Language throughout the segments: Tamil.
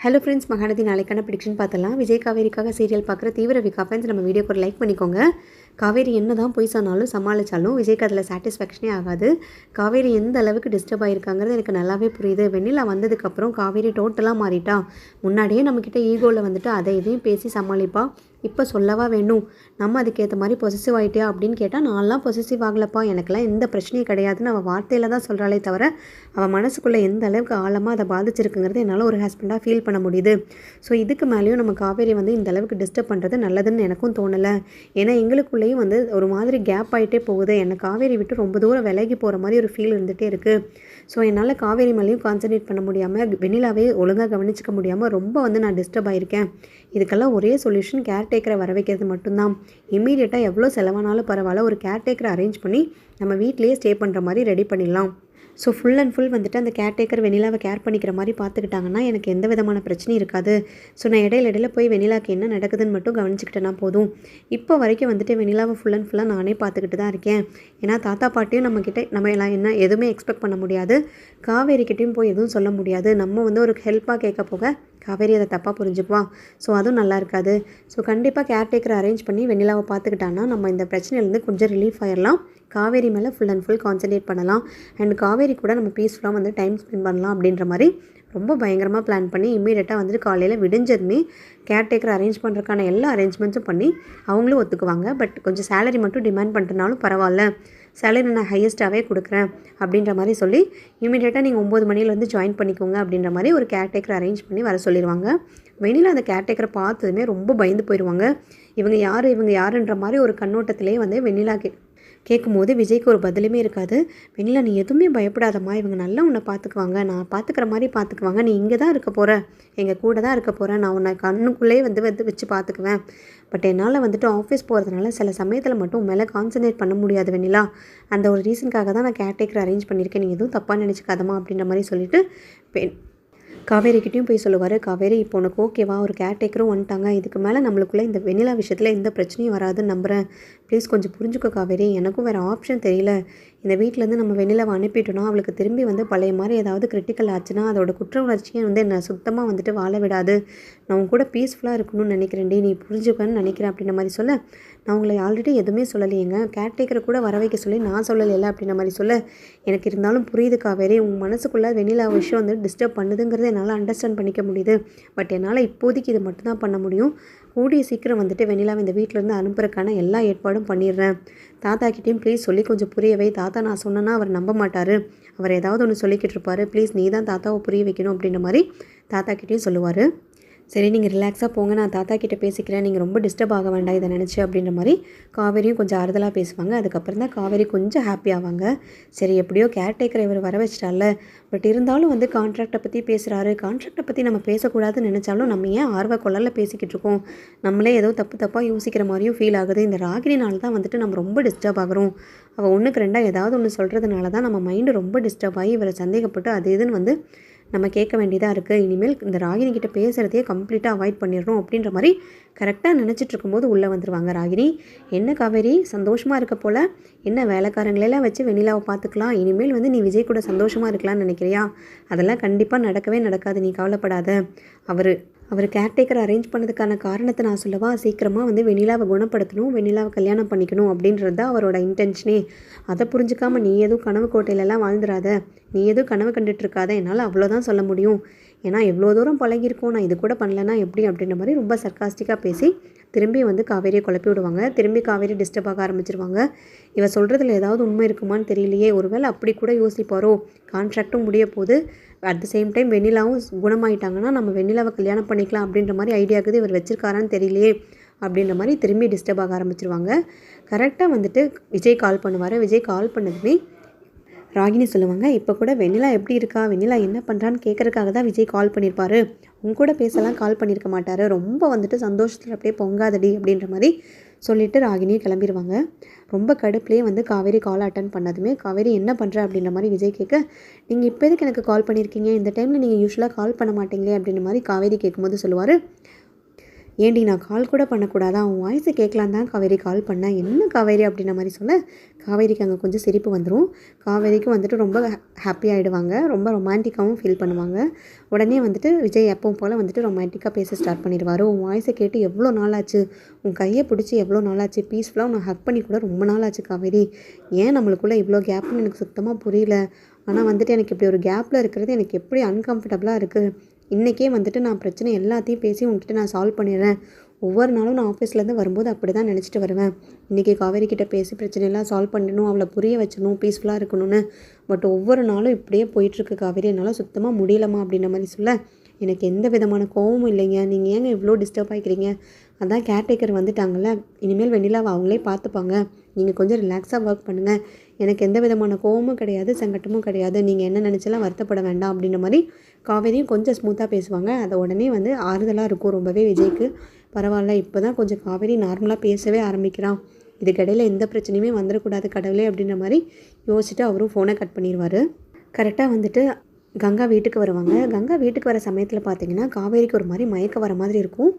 ஹலோ ஃப்ரெண்ட்ஸ், மகாநதி நாளைக்கான ப்ரிடிக்ஷன் பார்த்தலாம். விஜய் காவேரிக்காக சீரியல் பார்க்குற தீவிர விகா ஃப்ரெண்ட்ஸ் நம்ம வீடியோக்கு ஒரு லைக் பண்ணிக்கோங்க. காவேரி என்ன தான் பொய் சொன்னாலும் சமாளித்தாலும் விஜய்க்கு அதில் சாட்டிஸ்ஃபேக்ஷனே ஆகாது. காவேரி எந்த அளவுக்கு டிஸ்டர்ப் ஆகிருக்காங்கிறது எனக்கு நல்லாவே புரியுது. வெண்ணிலா வந்ததுக்கப்புறம் காவேரி டோட்டலாக மாறிட்டா. முன்னாடியே நம்மக்கிட்ட ஈகோவில் வந்துட்டு அதை இதையும் பேசி சமாளிப்பா. இப்போ சொல்லவா வேணும், நம்ம அதுக்கேற்ற மாதிரி பொசசிவ் ஆகிட்டியா அப்படின்னு கேட்டால், நான்லாம் பொசசிவ் ஆகலப்பா, எனக்கெல்லாம் எந்த பிரச்சனையும் கிடையாதுன்னு அவள் வார்த்தையில் தான் சொல்கிறாளே தவிர அவள் மனசுக்குள்ளே எந்த அளவுக்கு ஆழமாக அதை பாதிச்சிருக்குங்கிறது என்னால் ஒரு ஹஸ்பண்டாக ஃபீல் பண்ண முடியுது. ஸோ இதுக்கு மேலேயும் நம்ம காவேரி வந்து இந்த அளவுக்கு டிஸ்டர்ப் பண்ணுறது நல்லதுன்னு எனக்கும் தோணலை. ஏன்னா எங்களுக்குள்ளேயும் வந்து ஒரு மாதிரி கேப் ஆகிட்டே போகுது. என்னை காவேரி விட்டு ரொம்ப தூரம் விலகி போகிற மாதிரி ஒரு ஃபீல் இருந்துகிட்டே இருக்குது. ஸோ என்னால் காவேரி மேலேயும் கான்சன்ட்ரேட் பண்ண முடியாமல், வெண்ணிலாவே ஒழுங்காக கவனிச்சிக்க முடியாமல் ரொம்ப வந்து நான் டிஸ்டர்ப் ஆகியிருக்கேன். இதுக்கெல்லாம் ஒரே சொல்யூஷன் கேர்டேக்கரை வர வைக்கிறது மட்டும்தான். இம்மீடியட்டாக எவ்வளோ செலவானாலும் பரவாயில்ல, ஒரு கேர்டேக்கரை அரேஞ்ச் பண்ணி நம்ம வீட்டிலேயே ஸ்டே பண்ணுற மாதிரி ரெடி பண்ணிடலாம். ஸோ ஃபுல் அண்ட் ஃபுல் வந்துட்டு அந்த கேர்டேக்கர் வெண்ணிலாவை கேர் பண்ணிக்கிற மாதிரி பார்த்துக்கிட்டாங்கன்னா எனக்கு எந்த விதமான பிரச்சனையும் இருக்காது. ஸோ நான் இடையில போய் வெண்ணிலாவுக்கு என்ன நடக்குதுன்னு மட்டும் கவனிச்சுக்கிட்டேன்னா போதும். இப்போ வரைக்கும் வந்துட்டு வெண்ணிலாவை ஃபுல் அண்ட் ஃபுல்லாக நானே பார்த்துக்கிட்டு தான் இருக்கேன். ஏன்னா தாத்தா பாட்டியும் நம்ம எல்லாம் என்ன எதுவுமே எக்ஸ்பெக்ட் பண்ண முடியாது. காவேரிக்கிட்டையும் போய் எதுவும் சொல்ல முடியாது. நம்ம வந்து ஒரு ஹெல்ப்பாக கேட்க போக காவேரி அதை தப்பாக புரிஞ்சுக்குவா. ஸோ அதுவும் நல்லா இருக்காது. ஸோ கண்டிப்பாக கேர்டேக்கரை அரேஞ்ச் பண்ணி வெண்ணிலாவை பார்த்துக்கிட்டான்னா நம்ம இந்த பிரச்சனையிலேருந்து கொஞ்சம் ரிலீஃப் ஆயிடலாம். காவேரி மேலே ஃபுல் அண்ட் ஃபுல் கான்சன்ட்ரேட் பண்ணலாம். அண்ட் காவேரி கூட நம்ம பீஸ்ஃபுல்லாக வந்து டைம் ஸ்பெண்ட் பண்ணலாம் அப்படின்ற மாதிரி ரொம்ப பயங்கரமாக பிளான் பண்ணி இம்மீடியட்டாக வந்துட்டு காலையில் விடிஞ்சதுமே கேர்டேக்கர் அரேஞ்ச் பண்ணுறதுக்கான எல்லா அரேஞ்ச்மெண்ட்ஸும் பண்ணி அவங்களும் ஒத்துக்குவாங்க. பட் கொஞ்சம் சேலரி மட்டும் டிமாண்ட் பண்ணிட்டனாலும் பரவாயில்ல, சேலரி நான் ஹையஸ்ட்டாகவே கொடுக்குறேன் அப்படின்ற மாதிரி சொல்லி இமீடியட்டாக நீங்கள் 9 மணிலேருந்து ஜாயின் பண்ணிக்கோங்க அப்படின்ற மாதிரி ஒரு கேர்டேக்கர் அரேஞ்ச் பண்ணி வர சொல்லிடுவாங்க. வெளியில் அந்த கேர்டேக்கரை பார்த்ததுமே ரொம்ப பயந்து போயிடுவாங்க. இவங்க யாருன்ற மாதிரி ஒரு கண்ணோட்டத்திலே வந்து வெண்ணிலா கேட்கும்போது விஜய்க்கு ஒரு பதிலுமே இருக்காது. வெண்ணிலா, நீ எதுவுமே பயப்படாதம்மா, இவங்க நல்லா உன்னை பார்த்துக்குவாங்க, நான் பார்த்துக்கிற மாதிரி பார்த்துக்குவாங்க, நீ இங்கே தான் இருக்க போகிற, எங்கள் கூட தான் இருக்க போகிறேன், நான் உன்னை கண்ணுக்குள்ளே வந்து வச்சு பார்த்துக்குவேன். பட் என்னால் வந்துட்டு ஆஃபீஸ் போகிறதுனால சில சமயத்தில் மட்டும் உன் மேலே கான்சன்ட்ரேட் பண்ண முடியாது வெண்ணிலா. அந்த ஒரு ரீசனுக்காக தான் நான் கேர்டேக்கர் அரேஞ்ச் பண்ணியிருக்கேன், நீ எதுவும் தப்பாக நினச்சிக்காதம்மா அப்படின்ற மாதிரி சொல்லிவிட்டு காவேரிக்கிட்டையும் போய் சொல்லுவார். காவேரி, இப்போ உனக்கு ஓகேவா, ஒரு கேர்டேக்கரும் வந்துட்டாங்க, இதுக்கு மேலே நம்மளுக்குள்ளே இந்த வெண்ணிலா விஷயத்தில் எந்த பிரச்சனையும் வராதுன்னு நம்புகிறேன், ப்ளீஸ் கொஞ்சம் புரிஞ்சுக்கோ காவேரி, எனக்கும் வேறு ஆப்ஷன் தெரியல. இந்த வீட்டிலேருந்து நம்ம வெண்ணிலாவை அனுப்பிட்டோன்னா அவளுக்கு திரும்பி வந்து பழைய மாதிரி ஏதாவது கிரிட்டிக்கல் ஆச்சுன்னா அதோட குற்ற உணர்ச்சியை வந்து என்னை சுத்தமாக வந்துட்டு வாழ விடாது. நான் உங்க கூட பீஸ்ஃபுல்லாக இருக்கணும்னு நினைக்கிறேன்டி, நீ புரிஞ்சுக்கன்னு நினைக்கிறேன் அப்படின்ற மாதிரி சொல்ல, நான் உங்களை ஆல்ரெடி எதுவுமே சொல்லலையேங்க, கேர்டேக்கரை கூட வர வைக்க சொல்லி நான் சொல்லலைல்ல அப்படின்ற மாதிரி சொல்ல, எனக்கு இருந்தாலும் புரியுது காவேரி, உங்கள் மனசுக்குள்ளே வெண்ணிலா விஷயம் வந்து டிஸ்டர்ப் பண்ணுதுங்கிறத என்னால் அண்டர்ஸ்டாண்ட் பண்ணிக்க முடியுது. பட் என்னால் இப்போதைக்கு இது மட்டும்தான் பண்ண முடியும். கூடிய சீக்கிரம் வந்துட்டு வெண்ணிலாவை இந்த வீட்டிலேருந்து அனுப்புறதுக்கான எல்லா ஏற்பாடும் பண்ணிடுறேன். தாத்தாக்கிட்டையும் ப்ளீஸ் சொல்லி கொஞ்சம் புரியவை. தாத்தா நான் சொன்னேன்னா அவர் நம்ப மாட்டார், அவர் ஏதாவது ஒன்று சொல்லிக்கிட்டு இருப்பார், ப்ளீஸ் நீ தான் தாத்தாவை புரிய வைக்கணும் அப்படின்ற மாதிரி தாத்தாக்கிட்டையும் சொல்லுவார். சரி, நீங்கள் ரிலாக்ஸாக போங்க, நான் தாத்தா கிட்டே பேசிக்கிறேன், நீங்கள் ரொம்ப டிஸ்டர்ப் ஆக வேண்டாம் இதை நினச்சி அப்படின்ற மாதிரி காவேரியும் கொஞ்சம் ஆறுதலாக பேசுவாங்க. அதுக்கப்புறம் தான் காவேரி கொஞ்சம் ஹாப்பி ஆவாங்க. சரி, எப்படியோ கேர்டேக்கரை இவர் வர வச்சிட்டால, பட் இருந்தாலும் வந்து கான்ட்ராக்டை பற்றி பேசுகிறாரு, கான்ட்ராக்டை பற்றி நம்ம பேசக்கூடாதுன்னு நினச்சாலும் நம்ம ஏன் ஆர்வ கொள்ளல பேசிக்கிட்டு இருக்கோம், நம்மளே ஏதோ தப்பாக யோசிக்கிற மாதிரியும் ஃபீல் ஆகுது. இந்த ராகினினால தான் வந்துட்டு நம்ம ரொம்ப டிஸ்டர்ப் ஆகிறோம். அவள் ஒன்றுக்கு ரெண்டாக ஏதாவது ஒன்று சொல்கிறதுனால தான் நம்ம மைண்டு ரொம்ப டிஸ்டர்ப் ஆகி இவரை சந்தேகப்பட்டு அது இதுன்னு வந்து நம்ம கேட்க வேண்டியதாக இருக்குது. இனிமேல் இந்த ராகினி கிட்ட பேசுகிறதையே கம்ப்ளீட்டாக அவாய்ட் பண்ணிடுறோம் அப்படின்ற மாதிரி கரெக்டாக நினச்சிட்டு இருக்கும்போது உள்ளே வந்துடுவாங்க ராகினி. என்ன காவேரி, சந்தோஷமாக இருக்க போல், என்ன வேலைக்காரங்களெல்லாம் வச்சு வெண்ணிலாவை பார்த்துக்கலாம், இனிமேல் வந்து நீ விஜய் கூட சந்தோஷமாக இருக்கலாம்னு நினைக்கிறியா? அதெல்லாம் கண்டிப்பாக நடக்கவே நடக்காது, நீ கவலைப்படாத. அவர் கேர்டேக்கர் அரேஞ்ச் பண்ணதுக்கான காரணத்தை நான் சொல்லவா, சீக்கிரமாக வந்து வெண்ணிலாவை குணப்படுத்தணும், வெண்ணிலாவை கல்யாணம் பண்ணிக்கணும் அப்படின்றது தான் அவரோட இன்டென்ஷனே. அதை புரிஞ்சுக்காமல் நீ எதுவும் கனவு கோட்டையிலலாம் வாழ்ந்துடாத, நீ எதுவும் கனவு கண்டுட்ருக்காத, என்னால் அவ்வளோதான் சொல்ல முடியும். ஏன்னா எவ்வளோ தூரம் பழகிருக்கோம், நான் இது கூட பண்ணலன்னா எப்படி அப்படின்ற மாதிரி ரொம்ப சர்க்காஸ்டிக்காக பேசி திரும்பி வந்து காவேரியை குழப்பி விடுவாங்க. திரும்பி காவேரி டிஸ்டர்ப் ஆக ஆரம்பிச்சிருவாங்க. இவ சொல்கிறதுல ஏதாவது உண்மை இருக்குமான்னு தெரியலையே, ஒருவேளை அப்படி கூட யோசிப்பாரோ, கான்ட்ராக்டும் முடிய போது, அட் த சேம் டைம் வெண்ணிலாவும் குணமாயிட்டாங்கன்னா நம்ம வெண்ணிலாவை கல்யாணம் பண்ணிக்கலாம் அப்படின்ற மாதிரி ஐடியாக்குது இவர் வச்சிருக்காரான்னு தெரியலையே அப்படின்ற மாதிரி திரும்பி டிஸ்டர்ப் ஆக ஆரம்பிச்சிருவாங்க. கரெக்டாக வந்துட்டு விஜய் கால் பண்ணுவார். விஜய் கால் பண்ணதுமே ராகினி சொல்லுவாங்க, இப்போ கூட வெண்ணிலா எப்படி இருக்கா, வெண்ணிலா என்ன பண்ணுறான்னு கேட்குறதுக்காக தான் விஜய் கால் பண்ணியிருப்பார், உங்க கூட பேசலாம் கால் பண்ணியிருக்க மாட்டார், ரொம்ப வந்துட்டு சந்தோஷத்தில் அப்படியே பொங்காதடி அப்படின்ற மாதிரி சொல்லிவிட்டு ராகினியும் கிளம்பிடுவாங்க. ரொம்ப கடுப்புலேயே வந்து காவேரி கால் அட்டன் பண்ணதுமே, காவேரி என்ன பண்ணுற அப்படின்ற மாதிரி விஜய் கேட்க, நீங்கள் இப்போ எதுக்கு எனக்கு கால் பண்ணியிருக்கீங்க, இந்த டைமில் நீங்கள் யூஸ்வலாக கால் பண்ண மாட்டீங்களே அப்படின்ற மாதிரி காவேரி கேட்கும்போது சொல்லுவார், ஏண்டி நான் கால் கூட பண்ணக்கூடாதா, உன் வாய்ஸை கேட்கலான் தான் காவேரி கால் பண்ணேன், என்ன காவேரி அப்படின்ற மாதிரி சொல்ல காவேரிக்கு அங்கே கொஞ்சம் சிரிப்பு வந்துடும். காவேரிக்கும் வந்துட்டு ரொம்ப ஹாப்பி ஆகிடுவாங்க, ரொம்ப ரொமான்டிக்காகவும் ஃபீல் பண்ணுவாங்க. உடனே வந்துட்டு விஜய் எப்பவும் போல் வந்துட்டு ரொமான்டிக்காக பேச ஸ்டார்ட் பண்ணிடுவார். உன் வாய்ஸை கேட்டு எவ்வளோ நாள் ஆச்சு, உன் கையை பிடிச்சி எவ்வளோ நாள் ஆச்சு, பீஸ்ஃபுல்லாக உன்னை ஹக் பண்ணி கூட ரொம்ப நாள் ஆச்சு காவேரி, ஏன் நம்மளுக்குள்ளே இவ்வளோ கேப்னு எனக்கு சுத்தமாக புரியல. ஆனால் வந்துட்டு எனக்கு இப்படி ஒரு கேப்பில் இருக்கிறது எனக்கு எப்படி அன்கம்ஃபர்டபுளாக இருக்குது. இன்றைக்கே வந்துட்டு நான் பிரச்சனை எல்லாத்தையும் பேசி உங்ககிட்ட நான் சால்வ் பண்ணிடுறேன். ஒவ்வொரு நாளும் நான் ஆஃபீஸ்லேருந்து வரும்போது அப்படி தான் நினச்சிட்டு வருவேன். இன்றைக்கி காவேரி கிட்டே பேசி பிரச்சனையெல்லாம் சால்வ் பண்ணணும், அவளை புரிய வச்சணும், பீஸ்ஃபுல்லாக இருக்கணும்னு. பட் ஒவ்வொரு நாளும் இப்படியே போயிட்டுருக்கு காவேரி, என்னால் சுத்தமாக முடியலமா அப்படின்ற மாதிரி சொல்ல எனக்கு எந்த விதமான கோவமும் இல்லைங்க, நீங்கள் ஏங்க இவ்வளோ டிஸ்டர்ப் ஆகிக்கிறீங்க, அதான் கேர்டேக்கர் வந்துட்டாங்கல்ல, இனிமேல் வெண்ணிலாவை அவங்களே பார்த்துப்பாங்க, நீங்கள் கொஞ்சம் ரிலாக்ஸாக ஒர்க் பண்ணுங்கள், எனக்கு எந்த விதமான கோவமும் கிடையாது, சங்கட்டமும் கிடையாது, நீங்கள் என்ன நினச்சலாம் வருத்தப்பட வேண்டாம் அப்படின்ற மாதிரி காவேரியும் கொஞ்சம் ஸ்மூத்தாக பேசுவாங்க. அதை உடனே வந்து ஆறுதலாக இருக்கும் ரொம்பவே விஜய்க்கு. பரவாயில்ல, இப்போ தான் கொஞ்சம் காவேரி நார்மலாக பேசவே ஆரம்பிக்கிறான், இதுக்கிடையில் எந்த பிரச்சனையுமே வந்துடக்கூடாது கடவுளே அப்படின்ற மாதிரி யோசிச்சுட்டு அவரும் ஃபோனை கட் பண்ணிடுவார். கரெக்டாக வந்துட்டு கங்கா வீட்டுக்கு வருவாங்க. கங்கா வீட்டுக்கு வர சமயத்தில் பார்த்தீங்கன்னா காவேரிக்கு ஒரு மாதிரி மயக்க வர மாதிரி இருக்கும்.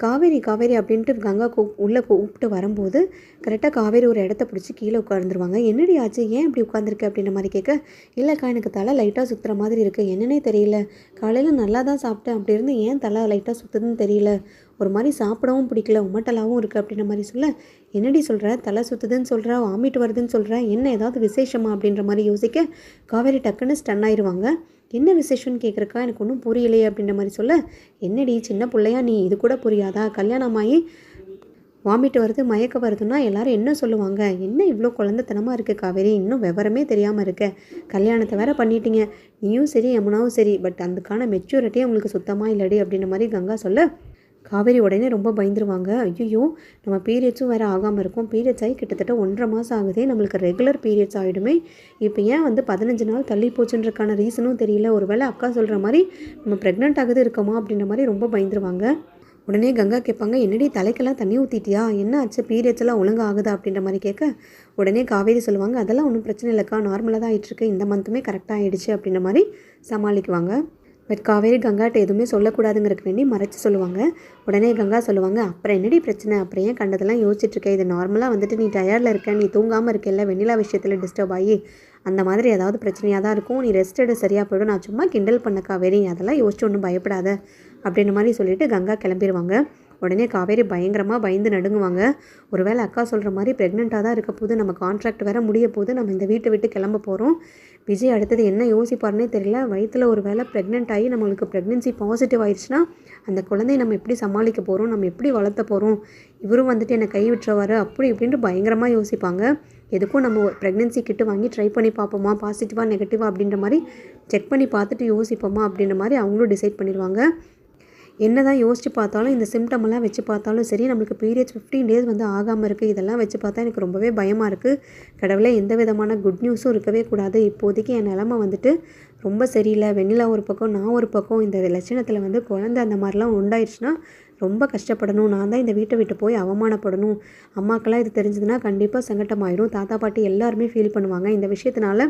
காவேரி காவேரி அப்படின்ட்டு கங்கா உள்ளே கூப்பிட்டு வரும்போது கரெக்டாக காவேரி ஒரு இடத்த பிடிச்சி கீழே உட்காந்துருவாங்க. என்னடி ஆச்சு, ஏன் இப்படி உட்காந்துருக்கு அப்படின்ற மாதிரி கேட்க, இல்லைக்கா எனக்கு தலை லைட்டாக சுற்றுற மாதிரி இருக்குது, என்னன்னே தெரியல, காலையில் நல்லா தான் சாப்பிட்டேன், அப்படி இருந்து ஏன் தலை லைட்டாக சுற்றுதுன்னு தெரியல, ஒரு மாதிரி சாப்பிடவும் பிடிக்கல, உமட்டலாகவும் இருக்குது அப்படின்ற மாதிரி சொல்ல, என்னடி சொல்கிற, தலை சுற்றுதுன்னு சொல்கிற, வாமிட்டு வருதுன்னு சொல்கிற, என்ன ஏதாவது விசேஷமா அப்படின்ற மாதிரி யோசிக்க காவேரி டக்குன்னு ஸ்டன் ஆயிடுவாங்க. என்ன விசேஷம்னு கேட்குறக்கா, எனக்கு ஒன்றும் புரியலையே அப்படின்ற மாதிரி சொல்ல, என்னடி சின்ன பிள்ளையா நீ, இது கூட புரியாதா, கல்யாணமாகி வாமிட்டு வருது மயக்க வருதுன்னா எல்லாரும் என்ன சொல்லுவாங்க, என்ன இவ்வளோ குழந்தைத்தனமாக இருக்குது காவேரி, இன்னும் விவரமே தெரியாமல் இருக்க, கல்யாணத்தை வேற பண்ணிட்டீங்க, நீயும் சரி யமுனாவும் சரி, பட் அதுக்கான மெச்சூரிட்டியே உங்களுக்கு சுத்தமாக இல்லடி அப்படின்ற மாதிரி கங்கா சொல்ல காவேரி உடனே ரொம்ப பயந்துருவாங்க. ஐயோ, நம்ம பீரியட்ஸும் வேறு ஆகாமல் இருக்கும், பீரியட்ஸ் ஆகி கிட்டத்தட்ட 1.5 மாதம் ஆகுதே, நம்மளுக்கு ரெகுலர் பீரியட்ஸ் ஆகிடுமே, இப்போ ஏன் வந்து 15 நாள் தள்ளி போச்சுன்றக்கான ரீசனும் தெரியல, ஒரு வேளை அக்கா சொல்கிற மாதிரி நம்ம ப்ரெக்னென்ட் ஆகுது இருக்கோமா அப்படின்ற மாதிரி ரொம்ப பயந்துருவாங்க. உடனே கங்கா கேட்பாங்க, என்னடி தலைக்கெல்லாம் தண்ணி ஊற்றிட்டியா, என்ன ஆச்சு, பீரியட்ஸ் எல்லாம் ஒழுங்காக ஆகுதா அப்படின்ற மாதிரி கேட்க உடனே காவேரி சொல்லுவாங்க, அதெல்லாம் ஒன்றும் பிரச்சனை இல்லைக்கா, நார்மலாக தான் ஆகிட்டுருக்கு, இந்த மந்த்துமே கரெக்டாக ஆகிடுச்சு அப்படின்ற மாதிரி சமாளிக்குவாங்க. பட் காவேரி கங்காட்ட எதுவுமே சொல்லக்கூடாதுங்கிறக்கு வேண்டி மறைச்சி சொல்லுவாங்க. உடனே கங்கா சொல்லுவாங்க, அப்புறம் என்னடி பிரச்சனை, அப்புறம் ஏன் கண்டதெல்லாம் யோசிச்சுட்ருக்கேன், இது நார்மலாக வந்துட்டு நீ டயர்டில் இருக்க, நீ தூங்காமல் இருக்கல, வெண்ணிலா விஷயத்தில் டிஸ்டர்ப் ஆகி அந்த மாதிரி ஏதாவது பிரச்சனையாக தான் இருக்கும், நீ ரெஸ்ட் எடு சரியாக போய்டும், நான் சும்மா கிண்டல் பண்ண காவேரி, அதெல்லாம் யோசிச்சு ஒன்றும் பயப்படாத அப்படின்ற மாதிரி சொல்லிவிட்டு கங்கா கிளம்பிடுவாங்க. உடனே காவேரி பயங்கரமாக பயந்து நடுங்குவாங்க. ஒருவேளை அக்கா சொல்கிற மாதிரி ப்ரெக்னெண்ட்டாக தான் இருக்க போது, நம்ம கான்ட்ராக்ட் வேறு முடிய போது, நம்ம இந்த வீட்டை விட்டு கிளம்ப போகிறோம், விஜய் அடுத்தது என்ன யோசிப்பார்னே தெரியல, வயிற்றில் ஒரு வேளை ப்ரெக்னென்ட் ஆகி நம்மளுக்கு ப்ரெக்னென்சி பாசிட்டிவ் ஆயிடுச்சுன்னா அந்த குழந்தையை நம்ம எப்படி சமாளிக்க போகிறோம், நம்ம எப்படி வளர்த்த போகிறோம், இவரும் வந்துட்டு என்னை கை விட்டுருவார் அப்படி இப்படின்ட்டு பயங்கரமாக யோசிப்பாங்க. எதுக்கும் நம்ம ப்ரெக்னென்சி கிட்ட வாங்கி ட்ரை பண்ணி பார்ப்போமா, பாசிட்டிவாக நெகட்டிவாக அப்படின்ற மாதிரி செக் பண்ணி பார்த்துட்டு யோசிப்போமா அப்படின்ற மாதிரி அவங்களும் டிசைட் பண்ணிடுவாங்க. என்ன தான் யோசித்து பார்த்தாலும் இந்த சிம்டமெல்லாம் வச்சு பார்த்தாலும் சரி, நம்மளுக்கு பீரியட்ஸ் 15 டேஸ் வந்து ஆகாமல் இருக்குது, இதெல்லாம் வச்சு பார்த்தா எனக்கு ரொம்பவே பயமாக இருக்குது, கடவுளே எந்த விதமான குட் நியூஸும் இருக்கவே கூடாது, இப்போதைக்கு என் நிலமை வந்துட்டு ரொம்ப சரியில்லை, வெண்ணிலா ஒரு பக்கம் நான் ஒரு பக்கம், இந்த லட்சணத்தில் வந்து குழந்தை அந்த மாதிரிலாம் உண்டாயிடுச்சுன்னா ரொம்ப கஷ்டப்படணும், நான் தான் இந்த வீட்டை விட்டு போய் அவமானப்படணும், அம்மாக்கெல்லாம் இது தெரிஞ்சதுன்னா கண்டிப்பாக சங்கட்டமாயிடும், தாத்தா பாட்டி எல்லாருமே ஃபீல் பண்ணுவாங்க, இந்த விஷயத்தினால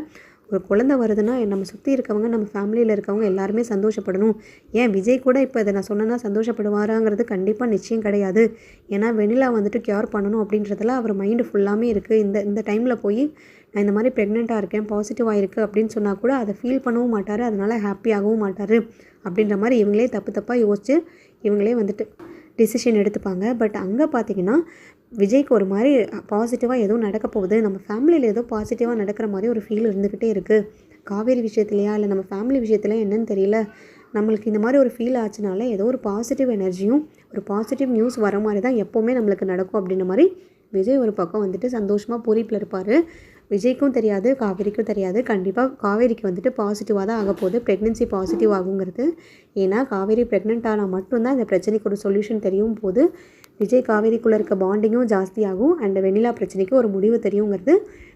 ஒரு குழந்தை வருதுன்னா நம்ம சுற்றி இருக்கவங்க, நம்ம ஃபேமிலியில் இருக்கவங்க எல்லாருமே சந்தோஷப்படணும், ஏன் விஜய் கூட இப்போ இதை நான் சொன்னேன்னா சந்தோஷப்படுவாராங்கிறது கண்டிப்பாக நிச்சயம் கிடையாது, ஏன்னா வெண்ணிலா வந்துட்டு க்யூர் பண்ணணும் அப்படின்றதுல அவர் மைண்டு ஃபுல்லாமே இருக்குது. இந்த டைமில் போய் நான் இந்த மாதிரி ப்ரெக்னெண்ட்டாக இருக்கேன், பாசிட்டிவாக இருக்குது அப்படின்னு சொன்னால் கூட அதை ஃபீல் பண்ணவும் மாட்டார், அதனால் ஹாப்பியாகவும் மாட்டார் அப்படின்ற மாதிரி இவங்களே தப்பாக யோசித்து இவங்களே வந்துட்டு டிசிஷன் எடுத்துப்பாங்க. பட் அங்கே பார்த்திங்கன்னா விஜய்க்கு ஒரு மாதிரி பாசிட்டிவாக எதுவும் நடக்க போகுது, நம்ம ஃபேமிலியில் ஏதோ பாசிட்டிவாக நடக்கிற மாதிரி ஒரு ஃபீல் இருந்துக்கிட்டே இருக்குது, காவேரி விஷயத்துலையா இல்லை நம்ம ஃபேமிலி விஷயத்தில் என்னன்னு தெரியல, நம்மளுக்கு இந்த மாதிரி ஒரு ஃபீல் ஆச்சுனால ஏதோ ஒரு பாசிட்டிவ் எனர்ஜியும் ஒரு பாசிட்டிவ் நியூஸ் வர மாதிரி தான் எப்போவுமே நம்மளுக்கு நடக்கும் அப்படின்ற மாதிரி விஜய் ஒரு பக்கம் வந்துட்டு சந்தோஷமாக பூரிப்பில் இருப்பார். விஜய்க்கும் தெரியாது, காவேரிக்கும் தெரியாது, கண்டிப்பாக காவேரிக்கு வந்துட்டு பாசிட்டிவாக தான் ஆக போகுது, ப்ரெக்னென்சி பாசிட்டிவ் ஆகுங்கிறது. ஏன்னா காவேரி ப்ரெக்னென்ட் ஆனால் மட்டும்தான் இந்த பிரச்சனைக்கு ஒரு சொல்யூஷன் தெரியும் போது விஜய் காவேரிக்குள்ளே இருக்க பாண்டிங்கும் ஜாஸ்தியாகும், அண்ட் வெண்ணிலா பிரச்சனைக்கு ஒரு முடிவு தெரியுங்கிறது.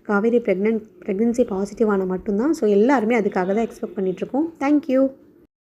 காவேரி ப்ரெக்னென்சி பாசிட்டிவ் ஆனால் மட்டும்தான். ஸோ எல்லாருமே அதுக்காக தான் எக்ஸ்பெக்ட் பண்ணிகிட்ருக்கோம். தேங்க்யூ.